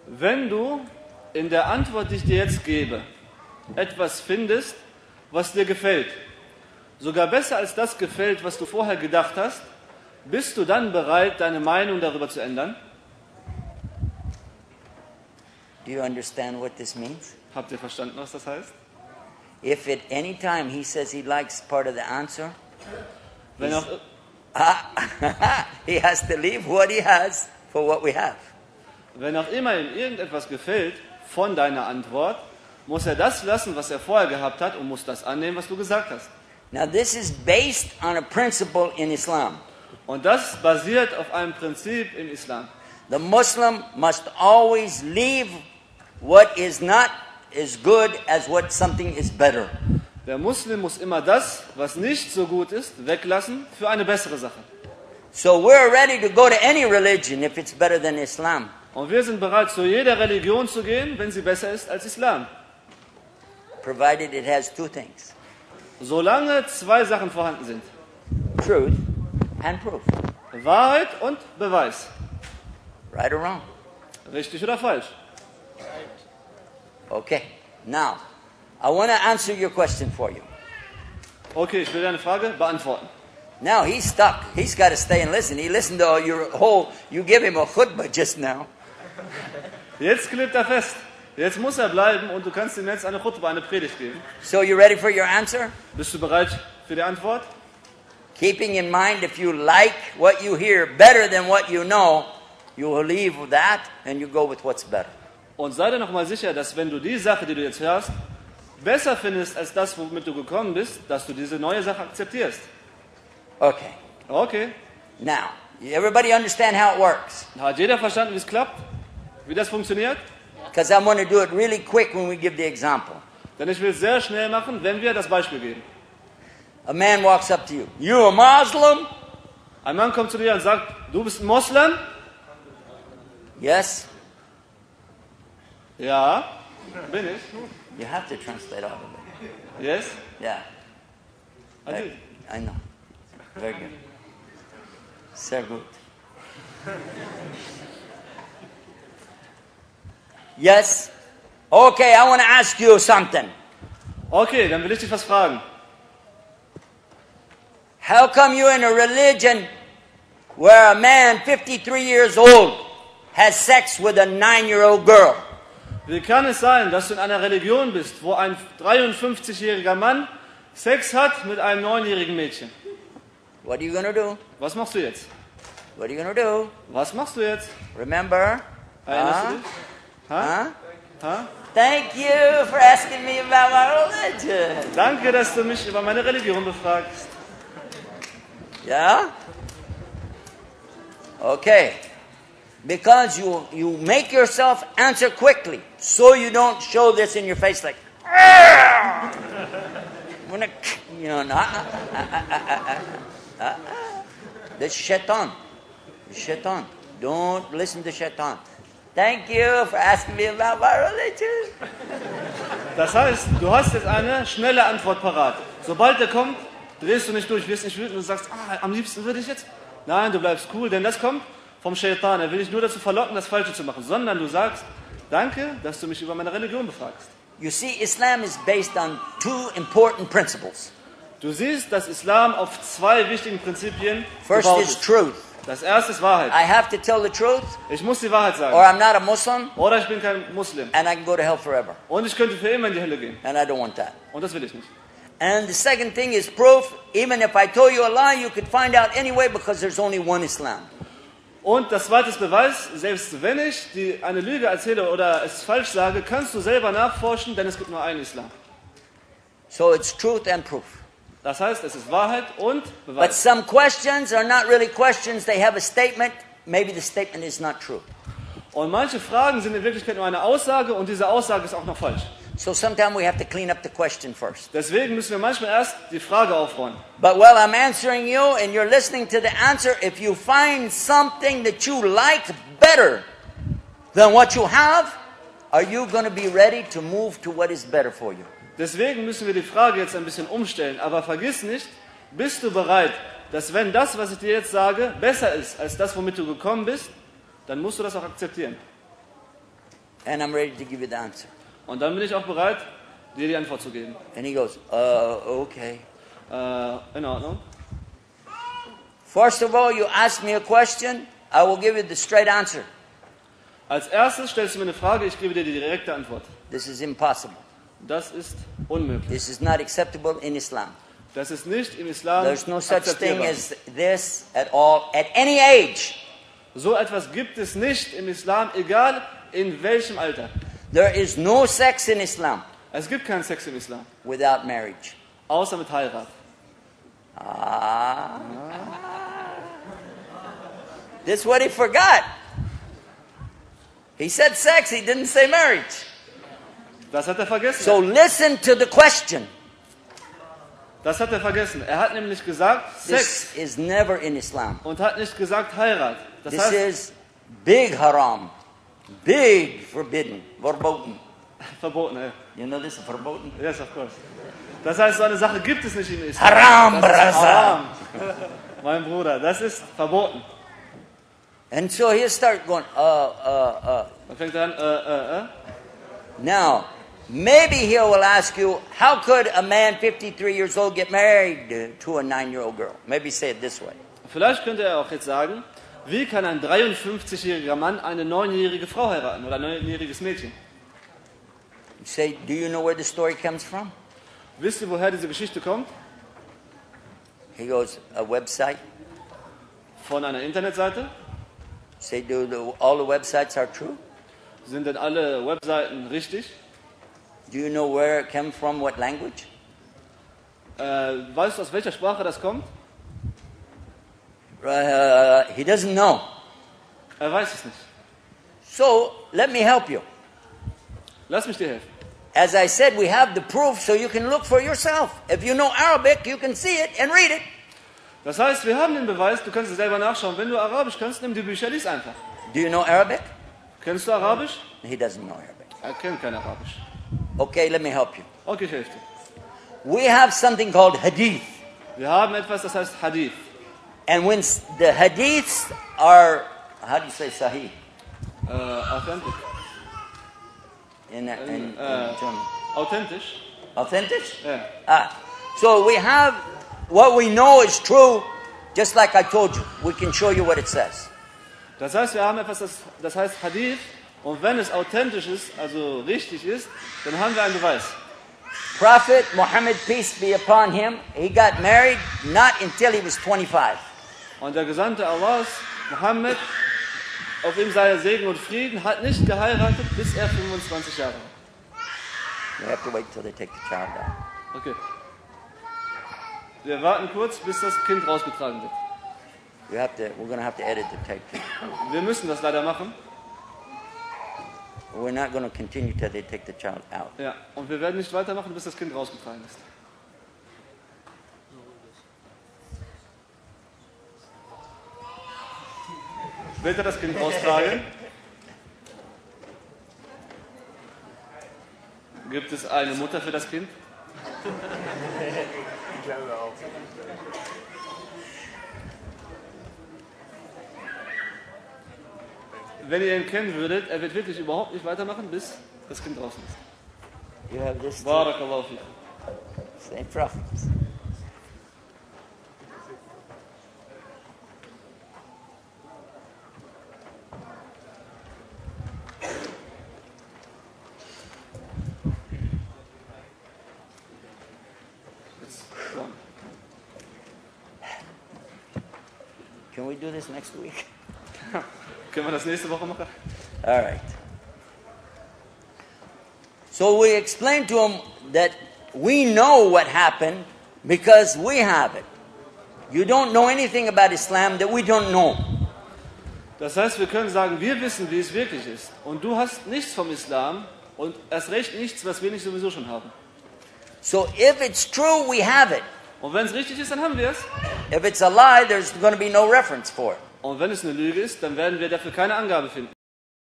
Wenn du in der Antwort, die ich dir jetzt gebe, etwas findest, was dir gefällt, sogar besser als das gefällt, was du vorher gedacht hast, bist du dann bereit, deine Meinung darüber zu ändern? Do you understand what this means? Habt ihr verstanden, was das heißt? If at any time he says he likes part of the answer, Wenn auch, he has to leave what he has for what we have. wenn auch immer ihm irgendetwas gefällt von deiner Antwort, muss er das lassen, was er vorher gehabt hat, und muss das annehmen, was du gesagt hast. Now this is based on a principle in Islam. Und das basiert auf einem Prinzip im Islam. The Muslim must always leave what is not as good as what something is better. Der Muslim muss immer das, was nicht so gut ist, weglassen für eine bessere Sache. So we're ready to go to any religion if it's better than Islam. Und wir sind bereit, zu jeder Religion zu gehen, wenn sie besser ist als Islam. Provided it has two things. Solange zwei Sachen vorhanden sind. Truth and proof. Wahrheit und Beweis. Right or wrong? Richtig oder falsch? Okay. Now, I want to answer your question for you. Okay, ich will deine Frage beantworten. Now he's stuck. He's got to stay and listen. He listened to your whole, you give him a khutbah just now. Jetzt klebt er fest. Jetzt muss er bleiben und du kannst ihm jetzt eine Khutbah, eine Predigt geben. So you ready for your answer? Bist du bereit für die Antwort? Keeping in mind if you like what you hear better than what you know, you will leave that and you go with what's better. Und sei dir noch mal sicher, dass wenn du die Sache, die du jetzt hörst, besser findest als das, womit du gekommen bist, dass du diese neue Sache akzeptierst. Okay. Okay. Now, everybody understand how it works? Hat jeder verstanden, wie es klappt? Wie das funktioniert? Because I want to do it really quick when we give the example. Denn ich will es sehr schnell machen, wenn wir das Beispiel geben. A man walks up to you. You a Muslim? Ein Mann kommt zu dir und sagt, du bist ein Moslem? Yes. Ja, bin ich. You have to translate all of it. Yes? Yeah. I did. I know. Very good. Sehr gut. Yes. Okay, I want to ask you something. Okay, dann will ich dich was fragen. How come you in a religion where a man 53 years old has sex with a 9-year-old girl? Wie kann es sein, dass du in einer Religion bist, wo ein 53-jähriger Mann Sex hat mit einem 9-jährigen Mädchen? What are you going to do? Was machst du jetzt? What are you going to do? Was machst du jetzt? Remember? Erinnerst du dich? Ha? Huh? Ha? Thank you for asking me about my religion. Danke, dass du mich über meine Religion befragst. Yeah? Okay. Because you make yourself answer quickly, so you don't show this in your face like, you know, that's shaitan. Shaitan. Don't listen to shaitan. Thank you for asking me about my religion. Das heißt, du hast jetzt eine schnelle Antwort parat. Sobald er kommt, drehst du nicht durch, wirst nicht wütend und sagst, am liebsten würde ich jetzt. Nein, du bleibst cool, denn das kommt vom Shaitan. Er will dich nur dazu verlocken, das Falsche zu machen. Sondern du sagst, danke, dass du mich über meine Religion befragst. You see, Islam is based on two important principles. Du siehst, dass Islam auf zwei wichtigen Prinzipien First gebaut is ist. truth. Das erste ist Wahrheit. I have to tell the truth, Ich muss die Wahrheit or sagen. I'm not a Muslim, Oder ich bin kein Muslim. and I can go to hell forever. Und ich könnte für immer in die Hölle gehen. And I don't want that. Und das will ich nicht. And the second thing is proof. Even if I told you a lie, you could find out anyway because there's only one Islam. Und das zweite ist Beweis, selbst wenn ich eine Lüge erzähle oder es falsch sage, kannst du selber nachforschen, denn es gibt nur einen Islam. So it's truth and proof. Das heißt, es ist Wahrheit und But Beweis. some questions are not really questions. They have a statement. Maybe the statement is not true. Und manche Fragen sind in Wirklichkeit nur eine Aussage und diese Aussage ist auch noch falsch. So sometimes we have to clean up the question first. Deswegen müssen wir manchmal erst die Frage aufräumen. But while I'm answering you and you're listening to the answer, if you find something that you like better than what you have, are you going to be ready to move to what is better for you? Deswegen müssen wir die Frage jetzt ein bisschen umstellen. Aber vergiss nicht, bist du bereit, dass wenn das, was ich dir jetzt sage, besser ist als das, womit du gekommen bist, dann musst du das auch akzeptieren. And I'm ready to give you the answer. Und dann bin ich auch bereit, dir die Antwort zu geben. And he goes, okay. In Ordnung. First of all, you ask me a question, I will give you the straight answer. Als erstes stellst du mir eine Frage, ich gebe dir die direkte Antwort. This is impossible. Das ist unmöglich. This is not acceptable in Islam. Das ist nicht im Islam There's no such thing akzeptierbar. as this at all, at any age. So etwas gibt es nicht im Islam, egal in welchem Alter. There is no sex in Islam Es gibt keinen Sex im Islam, without marriage. außer mit Heirat. This is what he forgot. He said sex, he didn't say marriage. Das hat er vergessen. So listen to the question. Das hat er vergessen. Er hat nämlich gesagt Sex This is never in Islam. und hat nicht gesagt Heirat. Das This heißt, is big haram. Big forbidden. Verboten. verboten. You know this is verboten? Yes, of course. Das heißt, so eine Sache gibt es nicht im Islam. Haram, Das ist brother. haram. Mein Bruder, das ist verboten. And so he'll start going, Dann fängt er an, Now, maybe he will ask you, how could a man 53 years old get married to a 9-year-old girl? Maybe say it this way. Vielleicht könnte er auch jetzt sagen, wie kann ein 53-jähriger Mann eine 9-jährige Frau heiraten oder ein 9-jähriges Mädchen? You say, do you know where the story comes from? Wisst ihr, woher diese Geschichte kommt? He goes, a website. Von einer Internetseite. Say, all the websites are true? Sind denn alle Webseiten richtig? Do you know where it came from, what language? Weißt du, aus welcher Sprache das kommt? He doesn't know. Er weiß es nicht. So, let me help you. Lass mich dir helfen. As I said, we have the proof so you can look for yourself. If you know Arabic, you can see it and read it. Das heißt, wir haben den Beweis, du kannst es selber nachschauen. Wenn du Arabisch kannst, nimm die Bücher, lies einfach. Do you know Arabic? Kennst du Arabisch? He doesn't know Arabic. Er kennt kein Arabisch. Okay, let me help you. Okay, ich helfe dir. We have something called hadith. Wir haben etwas, das heißt Hadith. And when the hadiths are, how do you say sahih? Authentic. In German. Authentisch? Authentic? Ja. So we have, what we know is true, just like I told you. We can show you what it says. Das heißt, wir haben etwas, das heißt Hadith. Und wenn es authentisch ist, also richtig ist, dann haben wir einen Beweis. Prophet Muhammad, peace be upon him, he got married not until he was 25. Und der Gesandte Allahs, Muhammad, auf ihm sei Segen und Frieden, hat nicht geheiratet, bis er 25 Jahre war. You have to wait till they take the child out. Okay. Wir warten kurz, bis das Kind rausgetragen wird. We're going to have to edit the tape. Wir müssen das leider machen. We're not going to continue till they take the child out. Ja, und wir werden nicht weitermachen, bis das Kind rausgetragen ist. Wird er das Kind raustragen? Gibt es eine Mutter für das Kind? Ich glaube auch. Wenn ihr ihn kennen würdet, er wird wirklich überhaupt nicht weitermachen, bis das Kind draußen ist. You have this too? Barakallahu fiik. Same prophets. Can we do this next week? Können wir das nächste Woche machen? All right. So we explained to him that we know what happened because we have it. You don't know anything about Islam that we don't know. Das heißt, wir können sagen, wir wissen, wie es wirklich ist. Und du hast nichts vom Islam und erst recht nichts, was wir nicht sowieso schon haben. So if it's true, we have it. Und wenn es richtig ist, dann haben wir es. If it's a lie, there's going to be no reference for it. Und wenn es eine Lüge ist, dann werden wir dafür keine Angabe finden.